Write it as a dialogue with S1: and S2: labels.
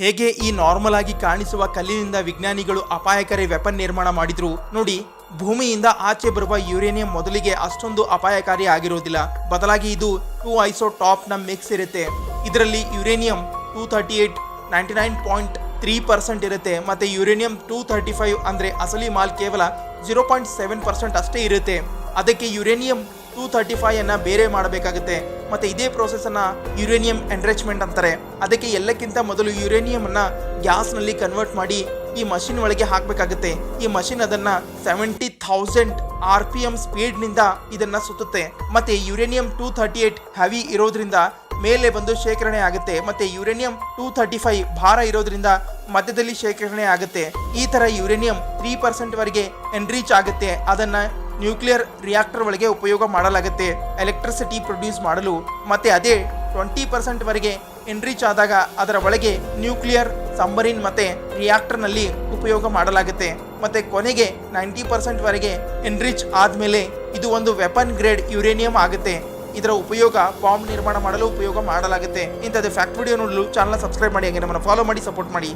S1: ಹೇಗೆ ಈ ನಾರ್ಮಲ್ ಆಗಿ ಕಾಣಿಸುವ ಕಲ್ಲಿನಿಂದ ವಿಜ್ಞಾನಿಗಳು ಅಪಾಯಕಾರಿ ವೆಪನ್ ನಿರ್ಮಾಣ ಮಾಡಿದ್ರು ನೋಡಿ. ಭೂಮಿಯಿಂದ ಆಚೆ ಬರುವ ಯುರೇನಿಯಂ ಮೊದಲಿಗೆ ಅಷ್ಟೊಂದು ಅಪಾಯಕಾರಿ ಆಗಿರೋದಿಲ್ಲ. ಬದಲಾಗಿ ಇದು 2 ಐಸೋಟಾಪ್ ನ ಮಿಕ್ಸ್ ಇರುತ್ತೆ. ಇದರಲ್ಲಿ ಯುರೇನಿಯಂ 238 99.3% ಇರುತ್ತೆ. ಮತ್ತೆ ಯುರೇನಿಯಂ 235 ಅಂದ್ರೆ ಅಸಲಿ ಮಾಲ್ ಕೇವಲ 0.7% ಅಷ್ಟೇ ಇರುತ್ತೆ. ಅದಕ್ಕೆ ಯುರೇನಿಯಂ 235 ಅನ್ನ ಬೇರೆ ಮಾಡಬೇಕಾಗುತ್ತೆ. ಮತ್ತೆ ಇದೇ ಪ್ರೋಸೆಸ್ ಅನ್ನ ಯುರೇನಿಯಂ ಎನ್ರಿಚ್ಮೆಂಟ್ ಅಂತಾರೆ. ಅದಕ್ಕೆ ಎಲ್ಲಕ್ಕಿಂತ ಮೊದಲು ಯುರೇನಿಯಂ ಅನ್ನ ಗ್ಯಾಸ್ ನಲ್ಲಿ ಕನ್ವರ್ಟ್ ಮಾಡಿ ಈ ಮಷಿನ್ ಒಳಗೆ ಹಾಕಬೇಕಾಗುತ್ತೆ. ಈ ಮಷಿನ್ ಅದನ್ನ 70,000 RPM ಸ್ಪೀಡ್ ನಿಂದ ಇದನ್ನ ಸುತ್ತುತ್ತೆ. ಮತ್ತೆ ಯುರೇನಿಯಂ 238 ಹೆವಿ ಇರೋದ್ರಿಂದ ಮೇಲೆ ಬಂದು ಶೇಖರಣೆ ಆಗುತ್ತೆ. ಮತ್ತೆ ಯುರೇನಿಯಂ 235 ಭಾರ ಇರೋದ್ರಿಂದ ಮಧ್ಯದಲ್ಲಿ ಶೇಖರಣೆ ಆಗುತ್ತೆ. ಈ ತರ ಯುರೇನಿಯಂ 3% ವರೆಗೆ ಎನ್ರಿಚ್ ಆಗುತ್ತೆ. ಅದನ್ನ ನ್ಯೂಕ್ಲಿಯರ್ ರಿಯಾಕ್ಟರ್ ಒಳಗೆ ಉಪಯೋಗ ಮಾಡಲಾಗುತ್ತೆ ಎಲೆಕ್ಟ್ರಿಸಿಟಿ ಪ್ರೊಡ್ಯೂಸ್ ಮಾಡಲು. ಮತ್ತೆ ಅದೇ 20% ವರೆಗೆ ಎನ್ರಿಚ್ ಆದಾಗ ಅದರ ಒಳಗೆ ನ್ಯೂಕ್ಲಿಯರ್ ಸಬ್ಮರೀನ್ ಮತ್ತೆ ರಿಯಾಕ್ಟರ್ ನಲ್ಲಿ ಉಪಯೋಗ ಮಾಡಲಾಗುತ್ತೆ. ಮತ್ತೆ ಕೊನೆಗೆ 90% ವರೆಗೆ ಎನ್ರಿಚ್ ಆದ್ಮೇಲೆ ಇದು ಒಂದು ವೆಪನ್ ಗ್ರೇಡ್ ಯುರೇನಿಯಂ ಆಗುತ್ತೆ. ಇದರ ಉಪಯೋಗ ಬಾಂಬ್ ನಿರ್ಮಾಣ ಮಾಡಲು ಉಪಯೋಗ ಮಾಡಲಾಗುತ್ತೆ. ಇಂಥದ್ದು ಫ್ಯಾಕ್ಟ್ ವಿಡಿಯೋ ನೋಡಲು ಚಾನಲ್ ಸಬ್ಸ್ಕ್ರೈಬ್ ಮಾಡಿ, ಹಾಗೆ ನಮ್ಮನ್ನು ಫಾಲೋ ಮಾಡಿ, ಸಪೋರ್ಟ್ ಮಾಡಿ.